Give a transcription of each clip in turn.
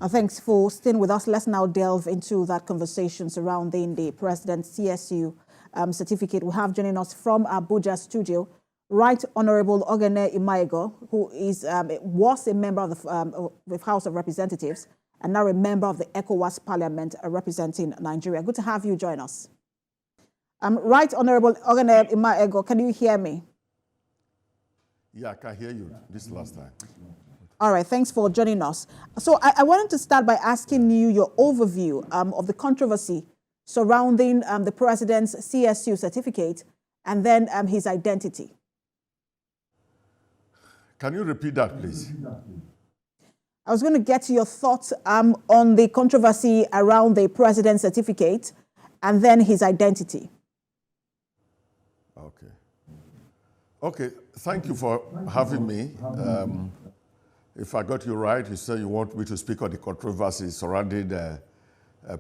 Thanks for staying with us. Let's now delve into that conversation surrounding the President's CSU certificate. We have joining us from Abuja studio, Right Honorable Ogene Imaigo, who was a member of the House of Representatives and now a member of the ECOWAS Parliament representing Nigeria. Good to have you join us. Right Honorable Ogene Imaigo, can you hear me? Yeah, I can hear you this last time. All right, thanks for joining us. So I wanted to start by asking you your overview of the controversy surrounding the President's CSU certificate and then his identity. Can you repeat that, please? I was going to get your thoughts on the controversy around the President's certificate and then his identity. Okay. Okay, thank you for having me. If I got you right, you said you want me to speak on the controversy surrounding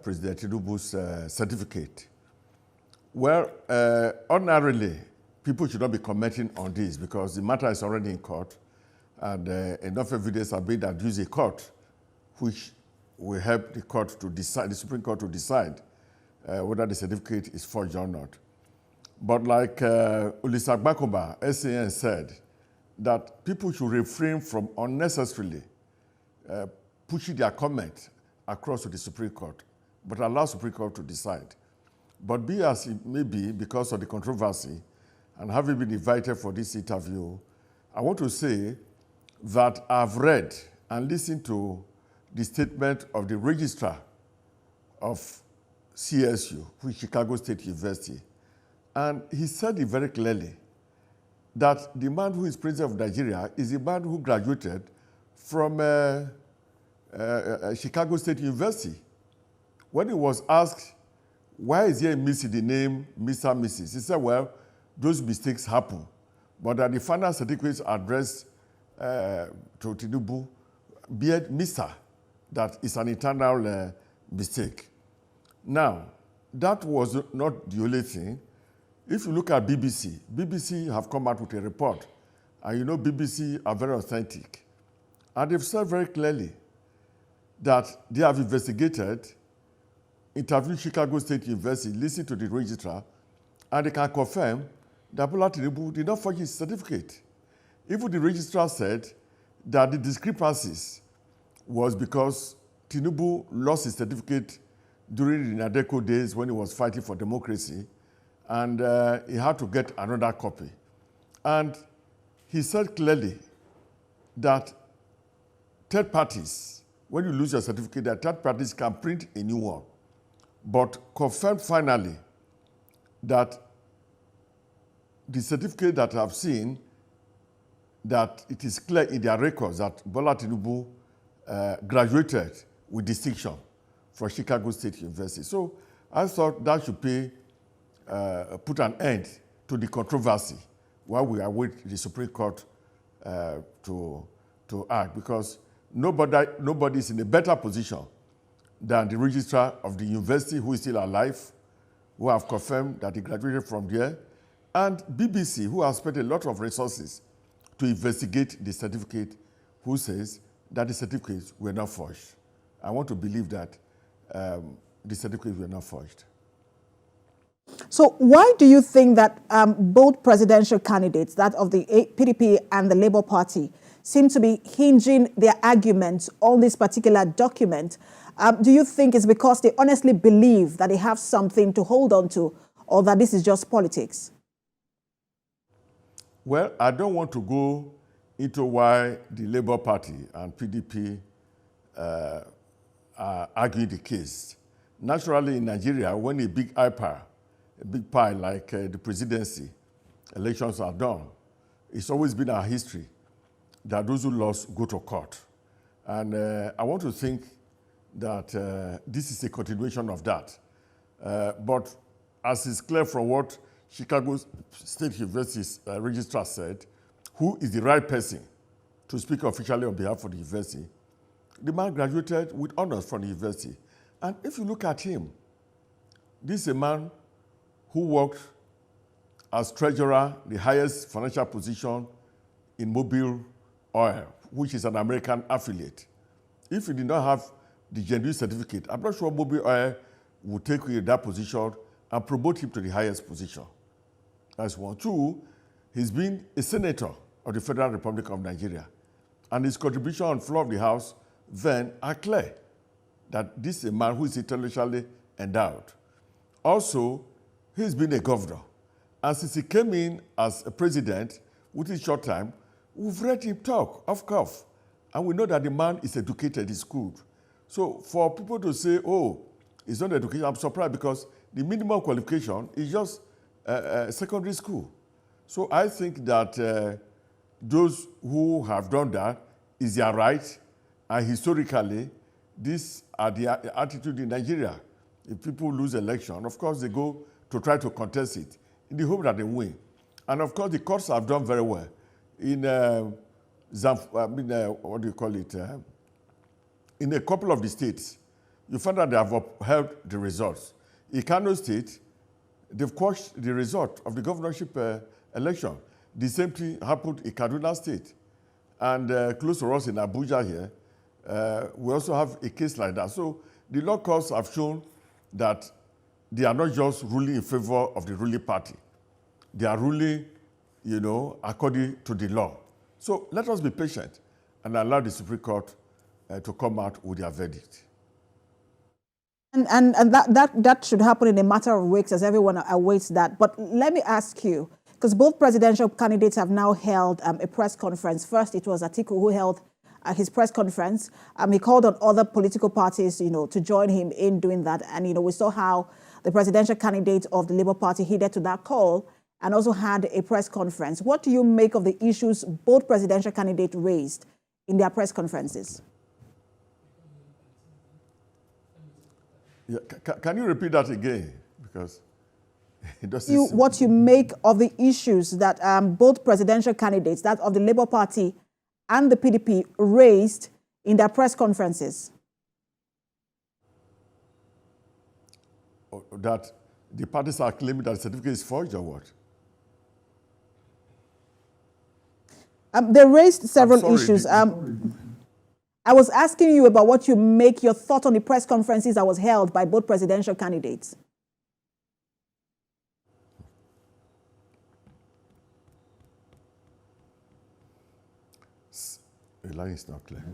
President Tinubu's certificate. Well, ordinarily, people should not be commenting on this because the matter is already in court and enough evidence have been adduced in court, which will help the court to decide, the Supreme Court to decide whether the certificate is forged or not. But like Ulisa Gbakoba, SAN said, that people should refrain from unnecessarily pushing their comment across to the Supreme Court, but allow the Supreme Court to decide. But be as it may be, because of the controversy, and having been invited for this interview, I want to say that I've read and listened to the statement of the registrar of CSU, which is Chicago State University, and he said it very clearly that the man who is president of Nigeria is a man who graduated from Chicago State University. When he was asked, why is he missing the name Mr. and Mrs., he said, well, those mistakes happen, but that the final certificates addressed to Tinubu, be it Mr., that is an internal mistake. Now, that was not the only thing. If you look at BBC have come out with a report, and you know BBC are very authentic. And they've said very clearly that they have investigated, interviewed Chicago State University, listened to the registrar, and they can confirm that Bola Tinubu did not forge his certificate. Even the registrar said that the discrepancies was because Tinubu lost his certificate during the Nadeko days when he was fighting for democracy, and he had to get another copy. And he said clearly that third parties, when you lose your certificate, that third parties can print a new one, but confirmed finally that the certificate that I've seen, that it is clear in their records that Bola Tinubu graduated with distinction from Chicago State University. So I thought that should put an end to the controversy while we await the Supreme Court to act, because nobody is in a better position than the registrar of the university, who is still alive, who have confirmed that he graduated from there, and BBC, who has spent a lot of resources to investigate the certificate, who says that the certificates were not forged. I want to believe that the certificates were not forged. So why do you think that both presidential candidates, that of the PDP and the Labour Party, seem to be hinging their arguments on this particular document? Do you think it's because they honestly believe that they have something to hold on to, or that this is just politics? Well, I don't want to go into why the Labour Party and PDP are arguing the case. Naturally, in Nigeria, when a big pie like the presidency elections are done, it's always been our history that those who lost go to court. And I want to think that this is a continuation of that. But as is clear from what Chicago State University's registrar said, who is the right person to speak officially on behalf of the university, the man graduated with honors from the university. And if you look at him, this is a man who worked as treasurer, the highest financial position in Mobil Oil, which is an American affiliate. If he did not have the genuine certificate, I'm not sure Mobi Oil will take that position and promote him to the highest position. That's one. Two, he's been a senator of the Federal Republic of Nigeria, and his contribution on the floor of the House then are clear that this is a man who is intellectually endowed. Also, he's been a governor, and since he came in as a president within a short time, we've read him talk off cuff, and we know that the man is educated, he's good. So for people to say, oh, he's not educated, I'm surprised because the minimum qualification is just secondary school. So I think that those who have done that is their right, and historically, these are the attitude in Nigeria. If people lose election, of course, they go to try to contest it in the hope that they win. And of course, the courts have done very well. In what do you call it? In a couple of the states, you find that they have upheld the results. In Kano State, they've quashed the result of the governorship election. The same thing happened in Kaduna State. And close to us in Abuja here, we also have a case like that. So the law courts have shown that they are not just ruling in favor of the ruling party. They are ruling, according to the law. So let us be patient and allow the Supreme Court to come out with their verdict. And that should happen in a matter of weeks as everyone awaits that. But let me ask you, because both presidential candidates have now held a press conference. First, it was Atiku who held his press conference. He called on other political parties, to join him in doing that. And, we saw how the presidential candidate of the Labour Party heeded to that call and also had a press conference. What do you make of the issues both presidential candidates raised in their press conferences? Yeah, can you repeat that again? Because it doesn't what you make of the issues that both presidential candidates, that of the Labour Party and the PDP, raised in their press conferences? That the parties are claiming that the certificate is forged or what? They raised several issues. I was asking you about what you make your thought on the press conferences that was held by both presidential candidates. The line is not clear.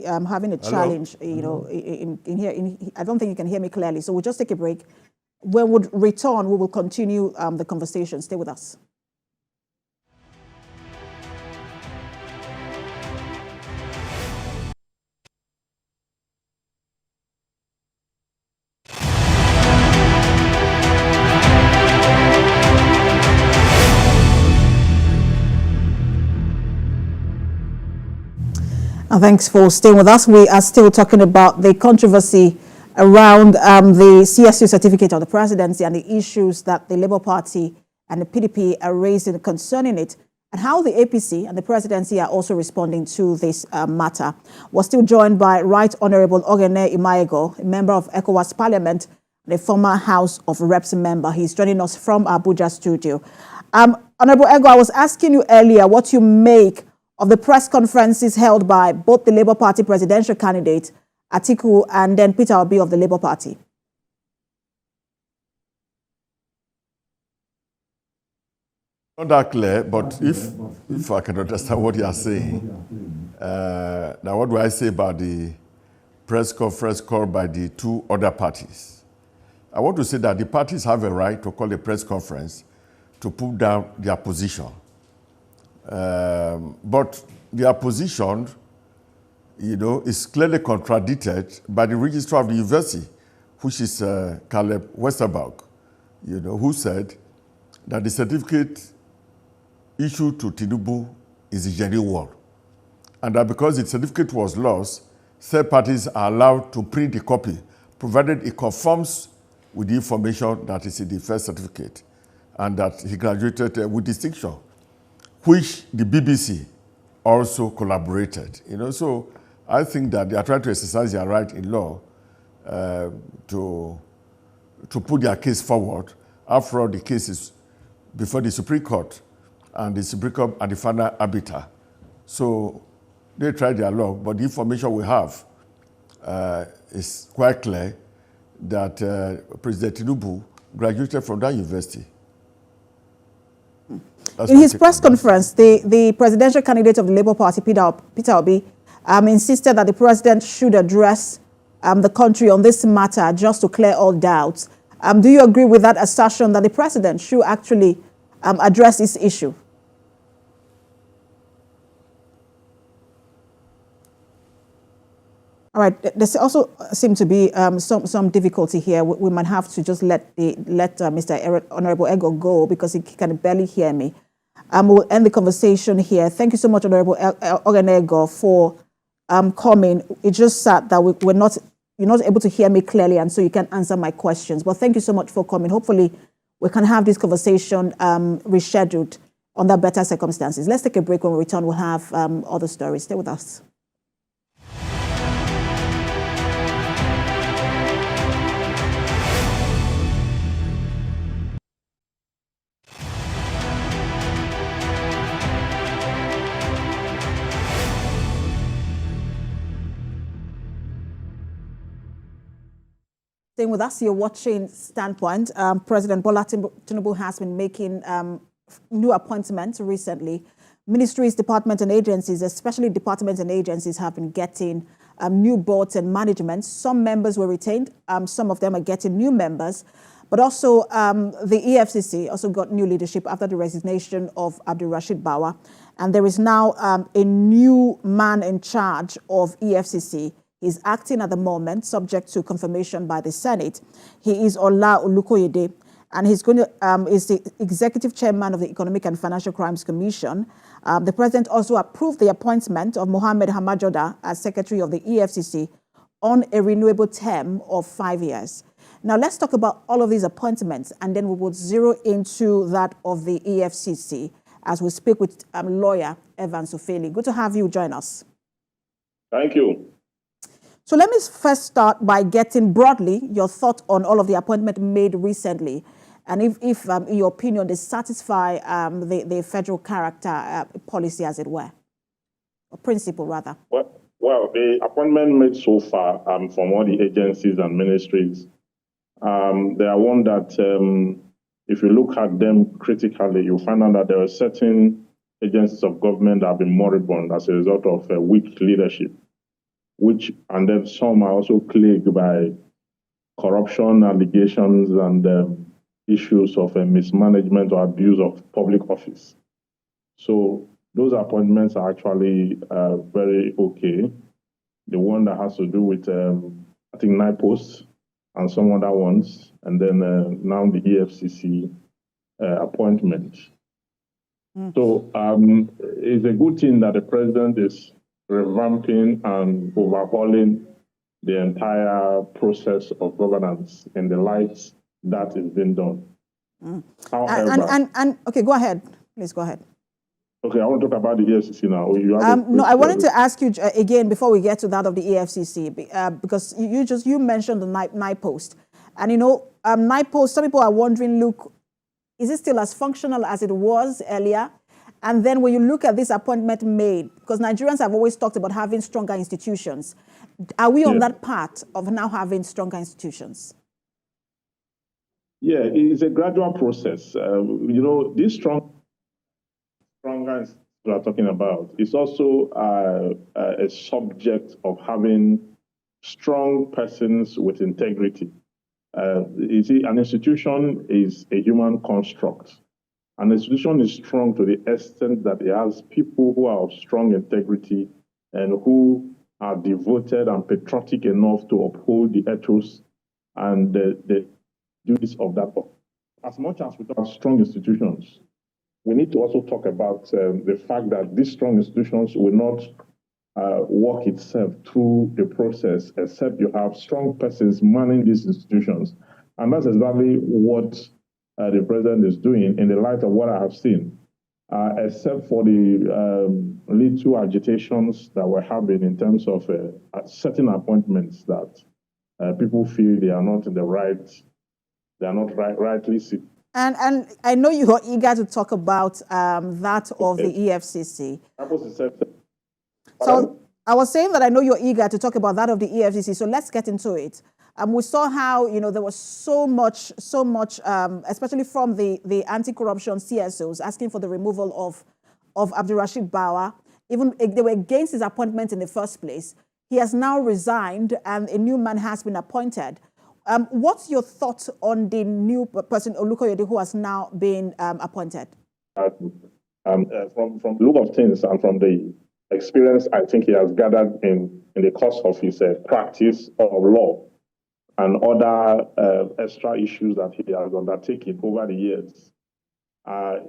I'm having a challenge, in here. I don't think you can hear me clearly, so we'll just take a break. When we return, we will continue the conversation. Stay with us. Thanks for staying with us. We are still talking about the controversy around the CSU certificate of the presidency and the issues that the Labour Party and the PDP are raising concerning it, and how the APC and the presidency are also responding to this matter. We're still joined by Right Honourable Ogene Imaigo, a member of ECOWAS Parliament, and a former House of Reps member. He's joining us from Abuja studio. Honourable Ego, I was asking you earlier what you make of the press conferences held by both the Labour Party presidential candidate, Atiku, and then Peter Obi of the Labour Party. Not that clear, but if I can understand what you are saying, now what do I say about the press conference called by the two other parties? I want to say that the parties have a right to call a press conference to put down their position. But their position, is clearly contradicted by the registrar of the university, which is Caleb Westerberg, who said that the certificate issued to Tinubu is a genuine one, and that because the certificate was lost, third parties are allowed to print the copy, provided it conforms with the information that is in the first certificate, and that he graduated with distinction, which the BBC also collaborated. So I think that they are trying to exercise their right in law to put their case forward. After all, the case is before the Supreme Court, and the Supreme Court are the final arbiter. So they tried their luck, but the information we have is quite clear that President Tinubu graduated from that university. In his press conference, the presidential candidate of the Labour Party, Peter Obi, insisted that the president should address the country on this matter just to clear all doubts. Do you agree with that assertion that the president should actually address this issue? All right. There also seems to be some difficulty here. We might have to just let Mr. Honorable Ego go because he can barely hear me. We'll end the conversation here. Thank you so much, Honorable Ego, for coming. It's just sad that you're not able to hear me clearly, and so you can answer my questions. But thank you so much for coming. Hopefully, we can have this conversation rescheduled under better circumstances. Let's take a break. When we return, we'll have other stories. Stay with us. Staying with us, you're watching Standpoint. President Bola Tinubu has been making new appointments recently. Ministries, departments, and agencies, especially departments and agencies, have been getting new boards and management. Some members were retained. Some of them are getting new members. But also, the EFCC also got new leadership after the resignation of Abdul Rashid Bawa. And there is now a new man in charge of EFCC. He's acting at the moment, subject to confirmation by the Senate. He is Ola Olukoyede, and he's going to is the executive chairman of the Economic and Financial Crimes Commission. The president also approved the appointment of Mohammed Hamajoda as secretary of the EFCC on a renewable term of 5 years. Now, let's talk about all of these appointments, and then we will zero into that of the EFCC as we speak with lawyer Evans Ofeli. Good to have you join us. Thank you. So let me first start by getting broadly your thought on all of the appointments made recently, and if in your opinion, they satisfy the federal character policy, as it were, or principle rather. Well, the appointment made so far from all the agencies and ministries, they are one that if you look at them critically, you'll find out that there are certain agencies of government that have been moribund as a result of weak leadership. And then some are also plagued by corruption allegations and issues of mismanagement or abuse of public office. So those appointments are actually very okay. The one that has to do with, I think, 9 posts and some other ones, and then now the EFCC appointment. So it's a good thing that the president is revamping and overhauling the entire process of governance in the light that is being done. However, okay, go ahead. Please go ahead. Okay, I want to talk about the EFCC now. No, I wanted to ask you again before we get to that of the EFCC, because you mentioned the night post, and night post. Some people are wondering, look, is it still as functional as it was earlier? And then when you look at this appointment made, because Nigerians have always talked about having stronger institutions, are we on that path of now having stronger institutions? Yeah, it's a gradual process. This stronger institutions we are talking about is also a subject of having strong persons with integrity. You see, an institution is a human construct. An institution is strong to the extent that it has people who are of strong integrity and who are devoted and patriotic enough to uphold the ethos and the duties of that. As much as we have strong institutions, we need to also talk about the fact that these strong institutions will not work itself through the process except you have strong persons manning these institutions. And that's exactly what the president is doing in the light of what I have seen, except for the little agitations that we're having in terms of certain appointments that people feel they are not in the right, they are not rightly seen. And I know you are eager to talk about that of the EFCC. So I was saying that I know you're eager to talk about that of the EFCC, so let's get into it. We saw how, there was so much, especially from the anti-corruption CSUs asking for the removal of Abdulrasheed Bawa. Even they were against his appointment in the first place. He has now resigned and a new man has been appointed. What's your thoughts on the new person, Olukoyede, who has now been appointed? From the look of things and from the experience I think he has gathered in the course of his practice of law and other extra issues that he has undertaken over the years,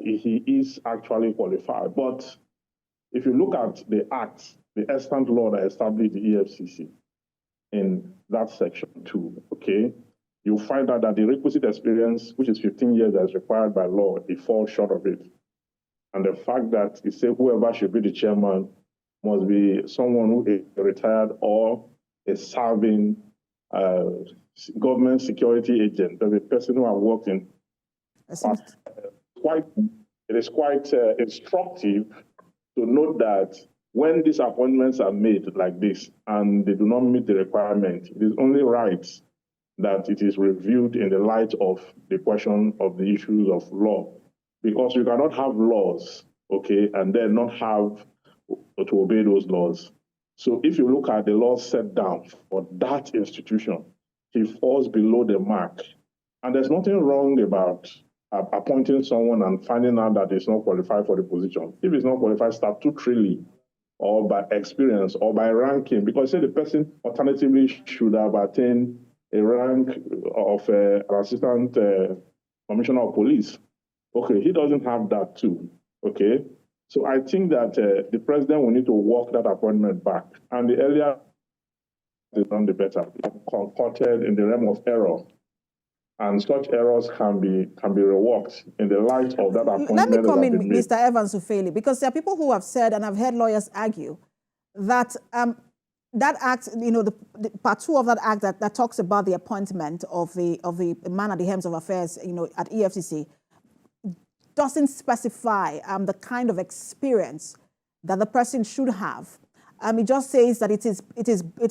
he is actually qualified. But if you look at the act, the extant law that established the EFCC in that section 2, okay, you'll find out that the requisite experience, which is 15 years as required by law, it falls short of it. And the fact that it says whoever should be the chairman must be someone who is retired or a serving government security agent, the person who has worked in. It is quite instructive to note that when these appointments are made like this and they do not meet the requirement, it is only right that it is reviewed in the light of the question of the issues of law. Because you cannot have laws, okay, and then not have to obey those laws. So if you look at the laws set down for that institution, he falls below the mark. And there's nothing wrong about appointing someone and finding out that he's not qualified for the position. If he's not qualified statutorily or by experience or by ranking, because say the person alternatively should have attained a rank of an assistant commissioner of police. Okay, he doesn't have that too, okay? So I think that the president will need to walk that appointment back. And the earlier is done, the better. Concocted in the realm of error. And such errors can be reworked in the light of that appointment. Let me come in, Mr. Evans Ufeli, because there are people who have said, and I've heard lawyers argue, that that act, the part 2 of that act that talks about the appointment of the man at the helm of affairs, at EFCC, doesn't specify the kind of experience that the person should have. It just says that it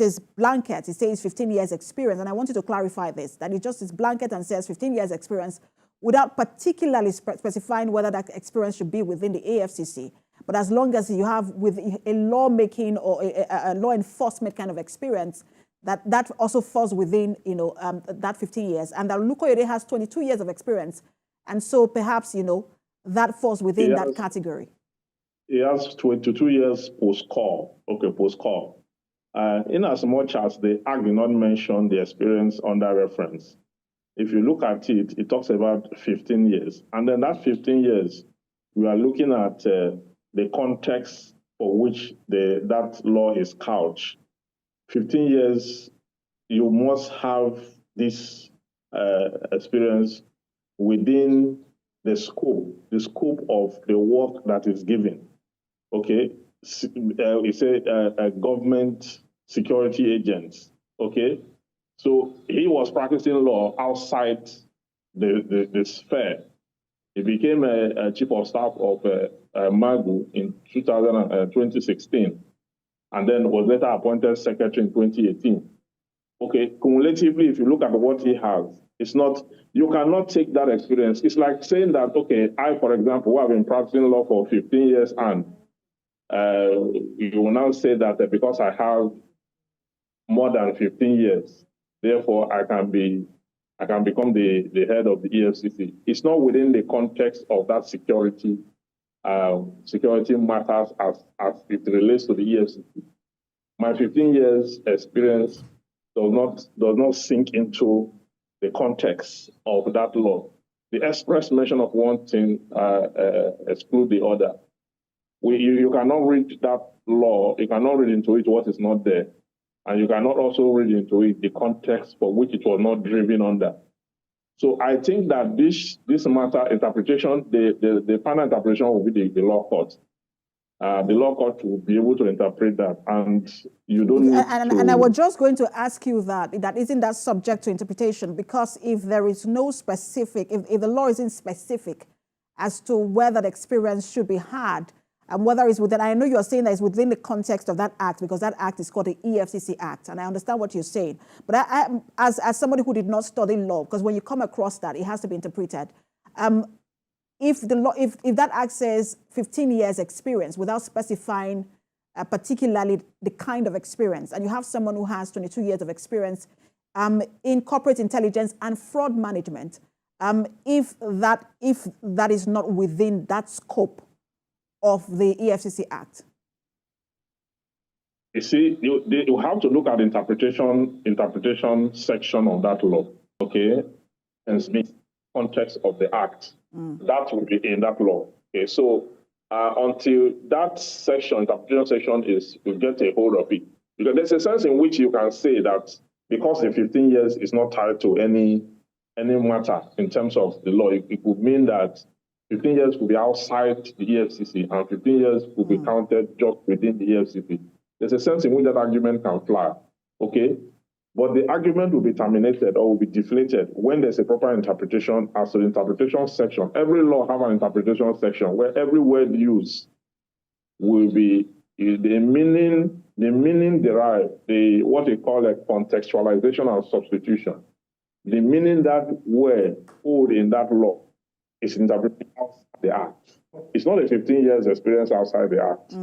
is blanket. It says 15 years experience, and I want you to clarify this, that it just is blanket and says 15 years experience without particularly specifying whether that experience should be within the EFCC. But as long as you have with a lawmaking or a law enforcement kind of experience, that also falls within that 15 years. And that Olukoyede has 22 years of experience, and so perhaps that falls within that category. He has 22 years post-call. Okay, post-call. In as much as the Act did not mention the experience under reference, if you look at it, it talks about 15 years. And then that 15 years, we are looking at the context for which that law is couched. 15 years, you must have this experience within the scope of the work that is given. Okay, it's a government security agent. Okay, so he was practicing law outside the sphere. He became a chief of staff of Magu in 2016, and then was later appointed secretary in 2018. Okay, cumulatively, if you look at what he has, it's not, you cannot take that experience. It's like saying that, okay, I, for example, who have been practicing law for 15 years, and you will now say that because I have more than 15 years, therefore I can become the head of the EFCC. It's not within the context of that security matters as it relates to the EFCC. My 15 years experience does not sink into the context of that law. The express mention of one thing excludes the other. You cannot read that law, you cannot read into it what is not there, and you cannot also read into it the context for which it was not driven under. So I think that this matter interpretation, the final interpretation will be the law court. The law court will be able to interpret that, and you don't need and I was just going to ask you that isn't that subject to interpretation, because if there is no specific, if the law isn't specific as to whether the experience should be had, whether it's within, I know you're saying that it's within the context of that act, because that act is called the EFCC Act, and I understand what you're saying. But as somebody who did not study law, because when you come across that, it has to be interpreted. If that act says 15 years experience without specifying particularly the kind of experience, and you have someone who has 22 years of experience in corporate intelligence and fraud management, if that is not within that scope of the EFCC Act? You see, you have to look at the interpretation section of that law, okay, and the context of the act. That will be in that law. Okay, so until that section, interpretation section, you get a hold of it, because there's a sense in which you can say that because the 15 years is not tied to any matter in terms of the law, it could mean that 15 years could be outside the EFCC and 15 years could be counted just within the EFCC. There's a sense in which that argument can fly, okay? But the argument will be terminated or will be deflated when there's a proper interpretation as to the interpretation section. Every law have an interpretation section where every word used will be the meaning derived, what we call a contextualization and substitution. The meaning that word hold in that law is interpreted outside the act. It's not a 15 years experience outside the act.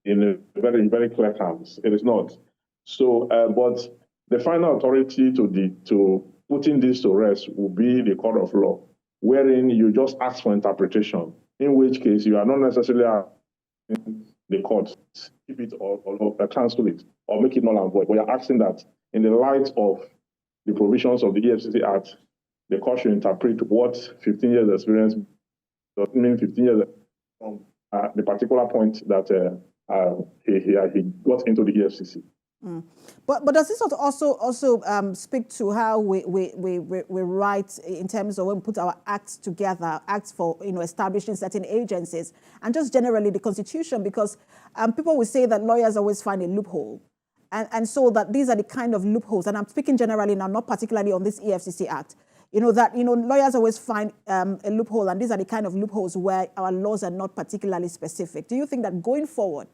In a very, very clear terms, it is not. So, but the final authority to putting this to rest will be the court of law, wherein you just ask for interpretation, in which case you are not necessarily asking the court to keep it or cancel it or make it null and void, but you're asking that in the light of the provisions of the EFCC Act, the court should interpret what 15 years experience doesn't mean 15 years from the particular point that he got into the EFCC. But does this also speak to how we write in terms of when we put our acts together, acts for establishing certain agencies, and just generally the Constitution? Because people will say that lawyers always find a loophole, and so that these are the kind of loopholes. And I'm speaking generally now, not particularly on this EFCC Act. Lawyers always find a loophole, and these are the kind of loopholes where our laws are not particularly specific. Do you think that going forward,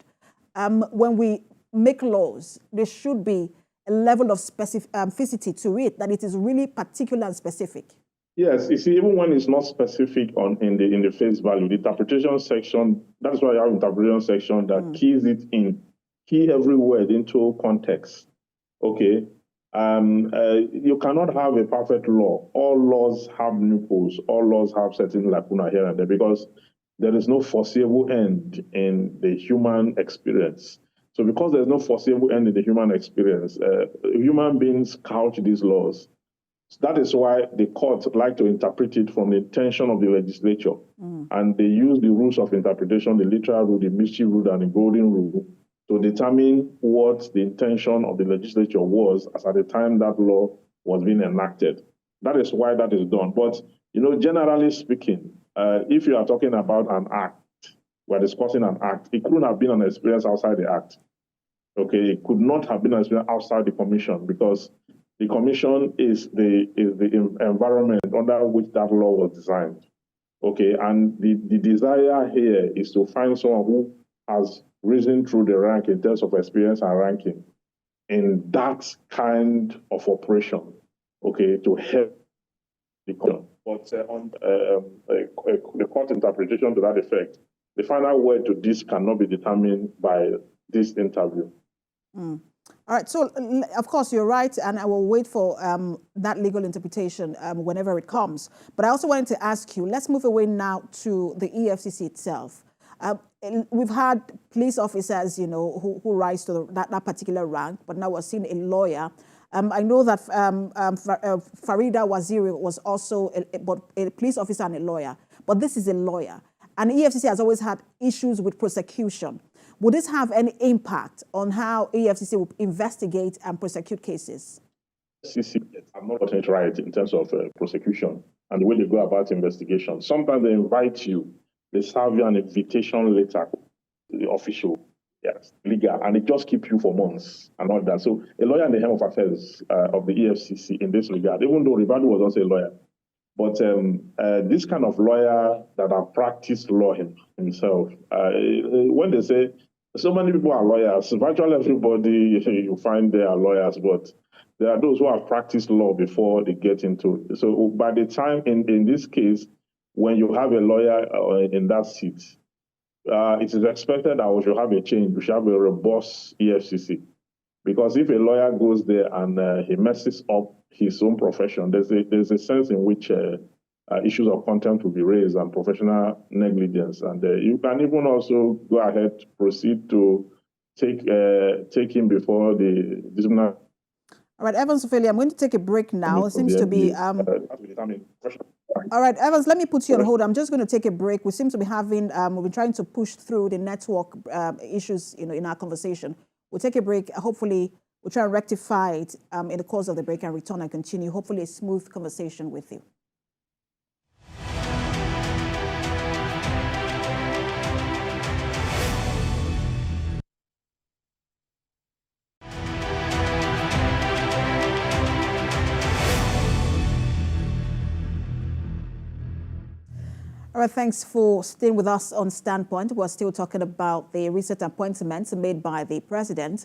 when we make laws, there should be a level of specificity to it, that it is really particular and specific? Yes, you see, even when it's not specific in the face value, the interpretation section, that's why you have interpretation section that key every word into context. Okay. You cannot have a perfect law. All laws have loopholes. All laws have certain lacuna here and there, because there is no foreseeable end in the human experience. So because there's no foreseeable end in the human experience, human beings couch these laws. So that is why the courts like to interpret it from the intention of the legislature. And they use the rules of interpretation, the literal rule, the mischief rule, and the golden rule, to determine what the intention of the legislature was as at the time that law was being enacted. That is why that is done. But, generally speaking, if you are talking about an act, we're discussing an act, it couldn't have been an experience outside the act. Okay, it could not have been an experience outside the commission, because the commission is the environment under which that law was designed. Okay, and the desire here is to find someone who has risen through the rank in terms of experience and ranking in that kind of operation, okay, to help the court. But on the court interpretation to that effect, the final word to this cannot be determined by this interview. All right, so of course you're right, and I will wait for that legal interpretation whenever it comes. But I also wanted to ask you, let's move away now to the EFCC itself. We've had police officers, who rise to that particular rank, but now we're seeing a lawyer. I know that Farida Waziri was also a police officer and a lawyer, but this is a lawyer. And EFCC has always had issues with prosecution. Would this have any impact on how EFCC will investigate and prosecute cases? EFCC are not gotten it right in terms of prosecution and the way they go about investigation. Sometimes they invite you, they serve you an invitation letter, the official, yes, legal, and they just keep you for months and all that. So a lawyer in the helm of affairs of the EFCC in this regard, even though Ribadu was also a lawyer, But this kind of lawyer that have practiced law himself, when they say so many people are lawyers, virtually everybody you find they are lawyers, but there are those who have practiced law before they get into it. So by the time, in this case, when you have a lawyer in that seat, it is expected that we should have a change. We should have a robust EFCC. Because if a lawyer goes there and he messes up his own profession, there's a sense in which issues of contempt will be raised and professional negligence. And you can even also go ahead, proceed to take him before the disciplinary. All right, Evans Ophelia, I'm going to take a break now. It seems to be... All right, Evans, let me put you on hold. I'm just going to take a break. We seem to be having... we've been trying to push through the network issues in our conversation. We'll take a break. Hopefully, we'll try and rectify it in the course of the break and return and continue. Hopefully, a smooth conversation with you. All right, thanks for staying with us on Standpoint. We're still talking about the recent appointments made by the president,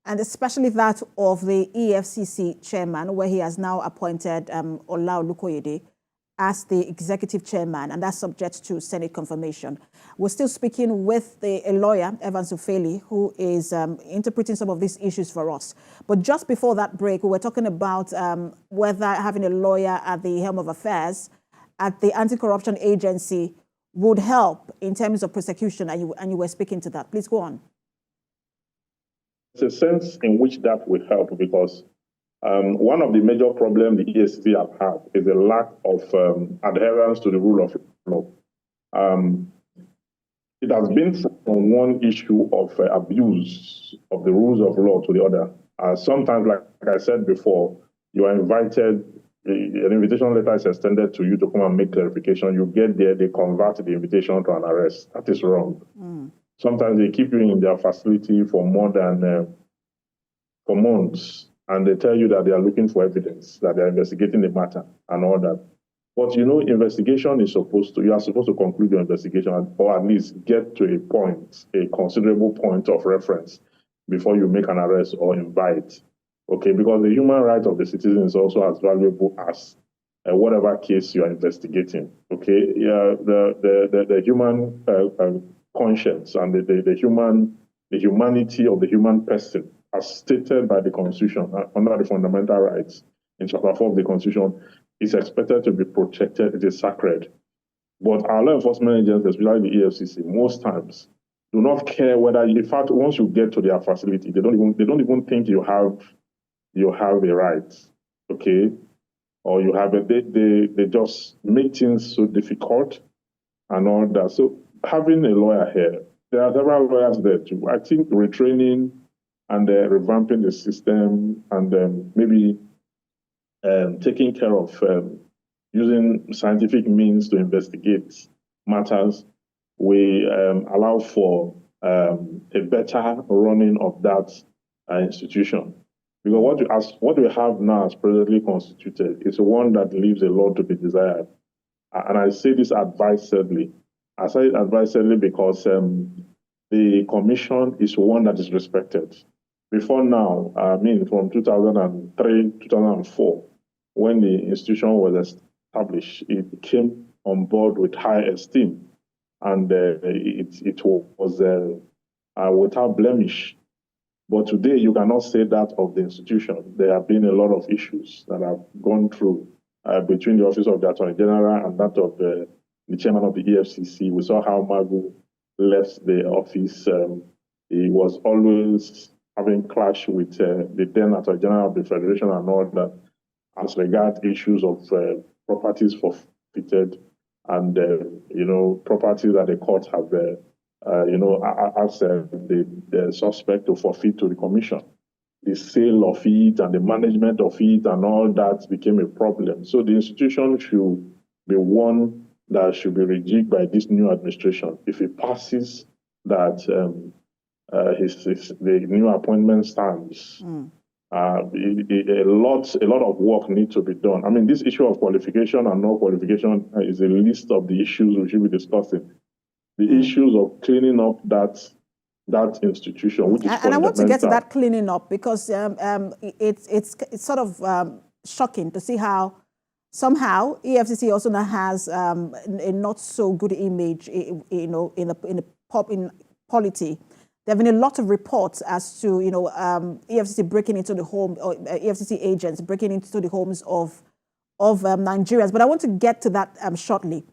and especially that of the EFCC chairman, where he has now appointed Ola Olukoyede as the executive chairman, and that's subject to Senate confirmation. We're still speaking with a lawyer, Evans Ophelia, who is interpreting some of these issues for us. But just before that break, we were talking about whether having a lawyer at the helm of affairs at the anti-corruption agency would help in terms of prosecution, and you were speaking to that. Please go on. There's a sense in which that will help, because one of the major problems the EFCC have had is a lack of adherence to the rule of law. It has been from one issue of abuse of the rules of law to the other. Sometimes, like I said before, you are invited, an invitation letter is extended to you to come and make clarification. You get there, they convert the invitation to an arrest. That is wrong. Sometimes they keep you in their facility for more than for months, and they tell you that they are looking for evidence, that they are investigating the matter and all that. But investigation is you are supposed to conclude your investigation, or at least get to a point, a considerable point of reference before you make an arrest or invite. Okay, because the human right of the citizen is also as valuable as whatever case you are investigating. Okay, yeah, the human conscience and the humanity of the human person, as stated by the Constitution under the fundamental rights in Chapter 4 of the Constitution, is expected to be protected. It is sacred. But our law enforcement agencies, especially the EFCC, most times do not care whether, in fact, once you get to their facility, they don't even think you have a right, okay, or you have they just make things so difficult and all that. So having a lawyer here, there are several lawyers there too. I think retraining and revamping the system and maybe taking care of using scientific means to investigate matters will allow for a better running of that institution. Because what we have now as presently constituted is one that leaves a lot to be desired. And I say this advisedly. I say it advisedly because the commission is one that is respected. Before now, from 2003, 2004, when the institution was established, it came on board with high esteem, and it was without blemish. But today, you cannot say that of the institution. There have been a lot of issues that have gone through between the Office of the Attorney General and that of the chairman of the EFCC. We saw how Magu left the office. He was always having clash with the then Attorney General of the Federation and all that, as regards issues of properties forfeited and properties that the court have asked the suspect to forfeit to the commission. The sale of it and the management of it and all that became a problem. So the institution should be one that should be rejigged by this new administration. If it passes that the new appointment stands, A lot of work needs to be done. I mean, this issue of qualification and no qualification is a list of the issues we should be discussing. The issues of cleaning up that institution, which is and I want to get to fundamental. that cleaning up, because it's sort of shocking to see how somehow EFCC also now has a not so good image, in polity. There have been a lot of reports as to EFCC breaking into the home, or EFCC agents breaking into the homes of Nigerians. But I want to get to that shortly.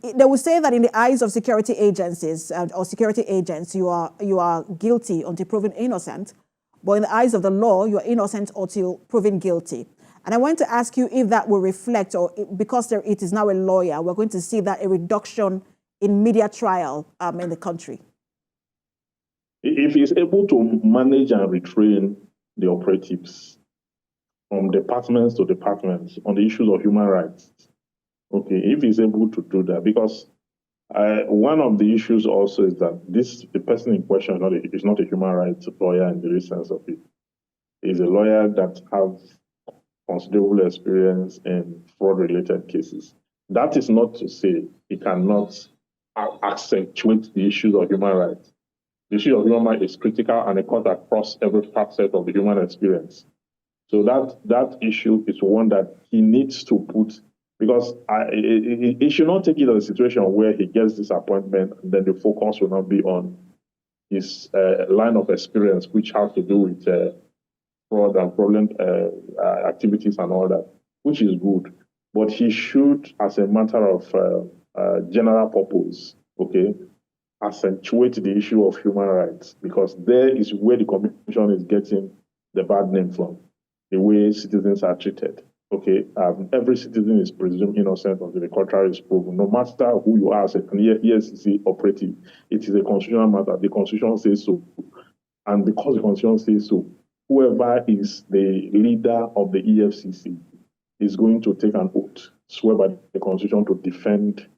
They will say that in the eyes of security agencies or security agents, you are guilty until proven innocent. But in the eyes of the law, you are innocent until proven guilty. And I want to ask you if that will reflect, or because it is now a lawyer, we're going to see that a reduction in media trial in the country. If he's able to manage and retrain the operatives from departments to departments on the issues of human rights, okay, if he's able to do that, because one of the issues also is that the person in question is not a human rights lawyer in the real sense of it. He's a lawyer that has considerable experience in fraud-related cases. That is not to say he cannot accentuate the issues of human rights. The issue of human rights is critical, and it cuts across every facet of the human experience. So that issue is one that he needs to put, because he should not take it as a situation where he gets this appointment and then the focus will not be on his line of experience, which has to do with fraud and problem activities and all that, which is good. But he should, as a matter of general purpose, okay, accentuate the issue of human rights, because there is where the Commission is getting the bad name from, the way citizens are treated. Okay, every citizen is presumed innocent until the contrary is proven. No matter who you are as an EFCC operative, it is a constitutional matter. The Constitution says so. And because the Constitution says so, whoever is the leader of the EFCC is going to take an oath, swear by the Constitution to defend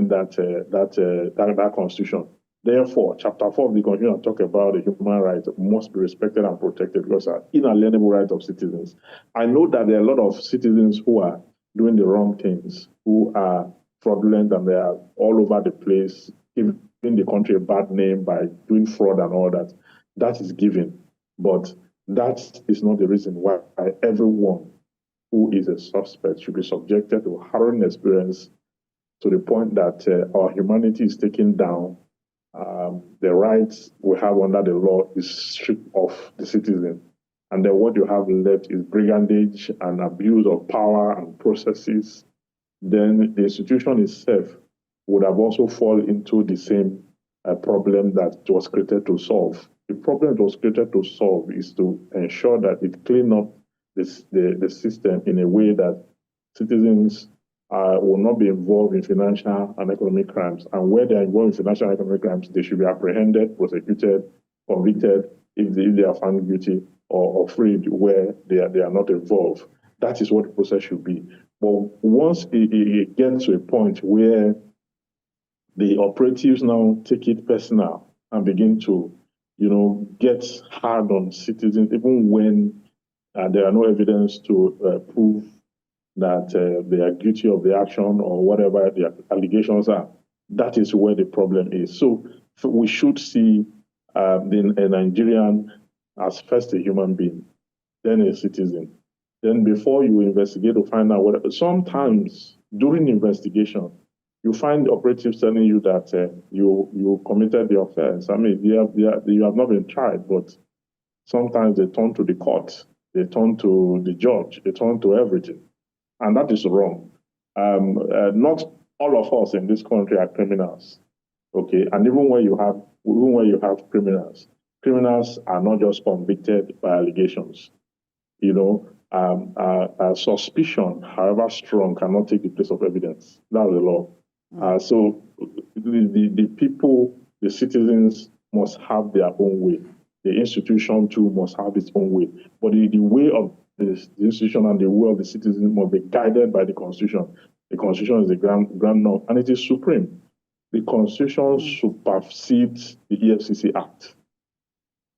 that Constitution. Therefore, Chapter 4 of the Constitution talk about the human rights must be respected and protected because they are inalienable rights of citizens. I know that there are a lot of citizens who are doing the wrong things, who are fraudulent, and they are all over the place, giving the country a bad name by doing fraud and all that. That is given. But that is not the reason why everyone who is a suspect should be subjected to harrowing experience to the point that our humanity is taken down. The rights we have under the law is stripped off the citizen. And then what you have left is brigandage and abuse of power and processes. Then the institution itself would have also fallen into the same problem that it was created to solve. The problem it was created to solve is to ensure that it clean up the system in a way that citizens will not be involved in financial and economic crimes. And where they are involved in financial and economic crimes, they should be apprehended, prosecuted, convicted if they are found guilty, or freed where they are not involved. That is what the process should be. But once it gets to a point where the operatives now take it personal and begin to, get hard on citizens, even when there are no evidence to prove that they are guilty of the action or whatever the allegations are, that is where the problem is. So we should see a Nigerian as first a human being, then a citizen. Then before you investigate to find out what, sometimes during investigation, you find operatives telling you that you committed the offense. I mean, you have not been tried, but sometimes they turn to the court, they turn to the judge, they turn to everything. And that is wrong. Not all of us in this country are criminals, okay? And even when you have criminals are not just convicted by allegations. Suspicion, however strong, cannot take the place of evidence. That's the law. So the people, the citizens must have their own way. The institution too must have its own way. But the way of the institution and the will of the citizens must be guided by the Constitution. The Constitution is the grand norm, and it is supreme. The Constitution supersedes the EFCC Act.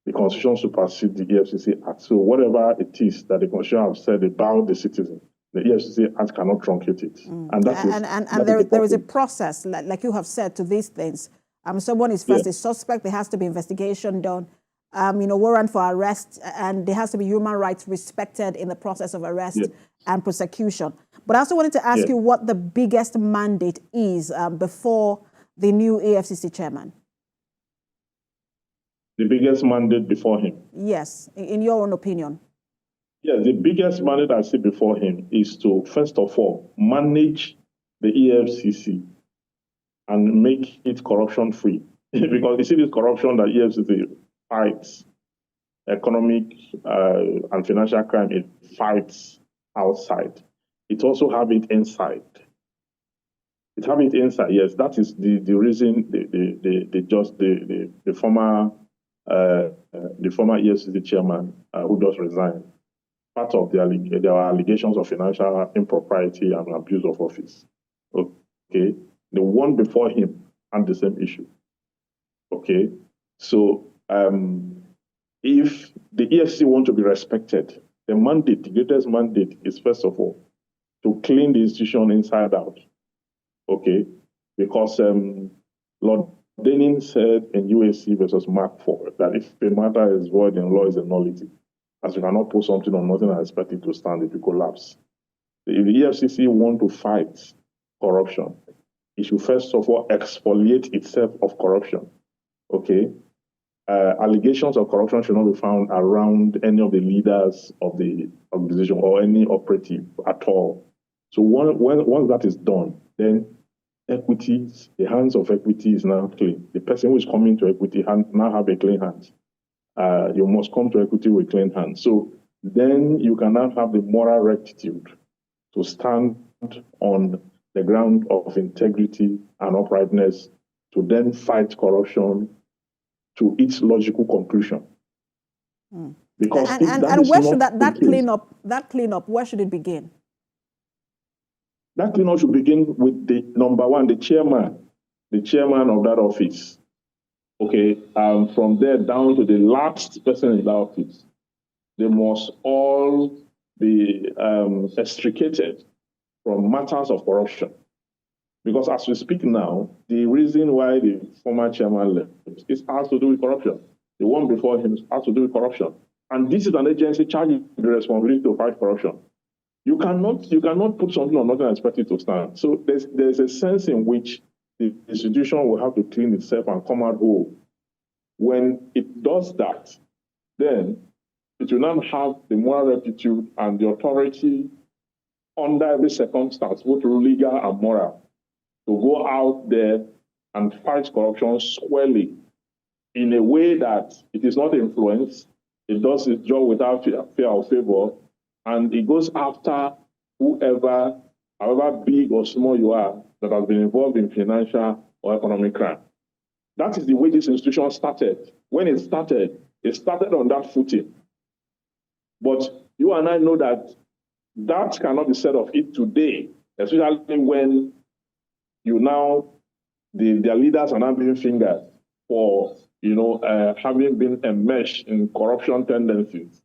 the Constitution supersedes the EFCC Act. So whatever it is that the Constitution has said about the citizen, the EFCC Act cannot truncate it. And that is there is a process, like you have said, to these things. Someone is first a suspect, there has to be investigation done, warrant for arrest, and there has to be human rights respected in the process of arrest and prosecution. But I also wanted to ask you what the biggest mandate is before the new EFCC chairman. The biggest mandate before him? Yes, in your own opinion. Yeah, the biggest mandate I see before him is to, first of all, manage the EFCC and make it corruption-free. Because you see this corruption that EFCC fights, economic and financial crime, it fights outside. It also have it inside. It have it inside, yes. That is the reason the former EFCC chairman who just resigned, part of there are allegations of financial impropriety and abuse of office. Okay, the one before him had the same issue. Okay, so if the EFCC want to be respected, the mandate, the greatest mandate, is first of all to clean the institution inside out. Okay, because Lord Denning said in UAC versus Mark 4 that if a matter is void in law, is a nullity. As you cannot put something on nothing and expect it to stand if you collapse. If the EFCC want to fight corruption, it should first of all exfoliate itself of corruption. Okay? Allegations of corruption should not be found around any of the leaders of the organization or any operative at all. So once that is done, then equities, the hands of equity is now clean. The person who is coming to equity now have a clean hands. You must come to equity with clean hands. So then you can now have the moral rectitude to stand on the ground of integrity and uprightness to then fight corruption to its logical conclusion. Because and where should that cleanup, where should it begin? That cleanup should begin with the number one, the chairman of that office. Okay, from there down to the last person in that office, they must all be extricated from matters of corruption. Because as we speak now, the reason why the former chairman left has to do with corruption. The one before him has to do with corruption. And this is an agency charged with the responsibility to fight corruption. You cannot put something on nothing and expect it to stand. So there's a sense in which the institution will have to clean itself and come out whole. When it does that, then it will not have the moral rectitude and the authority under every circumstance, both legal and moral, to go out there and fight corruption squarely in a way that it is not influenced, it does its job without fear or favor, and it goes after whoever, however big or small you are, that has been involved in financial or economic crime. That is the way this institution started. When it started on that footing. But you and I know that that cannot be said of it today, especially when their leaders are now being fingered for, having been enmeshed in corruption tendencies.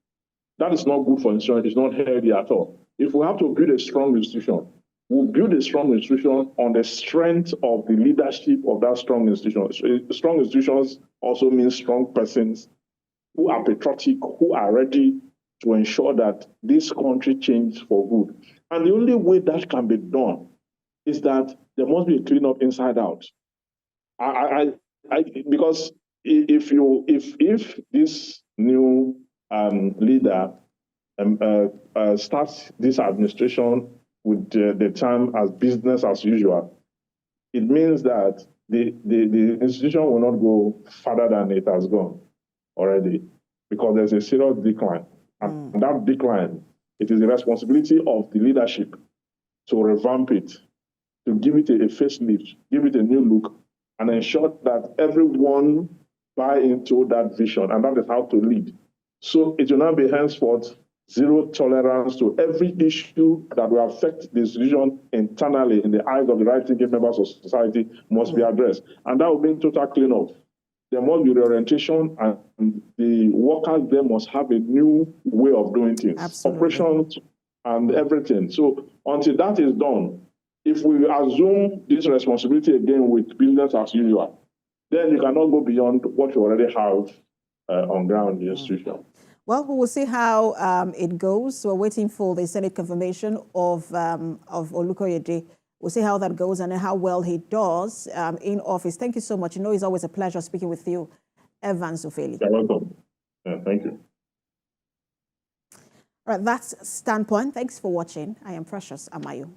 That is not good for institution. It's not healthy at all. If we have to build a strong institution, we'll build a strong institution on the strength of the leadership of that strong institution. Strong institutions also mean strong persons who are patriotic, who are ready to ensure that this country changes for good. And the only way that can be done is that there must be a cleanup inside out. Because if this new leader starts this administration with the term as business as usual, it means that the institution will not go further than it has gone already, because there's a serious decline. And that decline, it is the responsibility of the leadership to revamp it, to give it a facelift, give it a new look, and ensure that everyone buy into that vision, and that is how to lead. So it will now be henceforth zero tolerance to every issue that will affect the institution internally in the eyes of the right-thinking members of society must be addressed. And that will mean total cleanup there must be reorientation, and the workers there must have a new way of doing things, Absolutely. operations and everything. So until that is done, if we assume this responsibility again with business as usual, then you cannot go beyond what you already have on ground in the institution. Well, we will see how it goes. We're waiting for the Senate confirmation of Olukoyede. We'll see how that goes and how well he does in office. Thank you so much. You know, it's always a pleasure speaking with you, Evans Ofeli. You're welcome. Yeah, thank you. All right, that's Standpoint. Thanks for watching. I am Precious Amayo.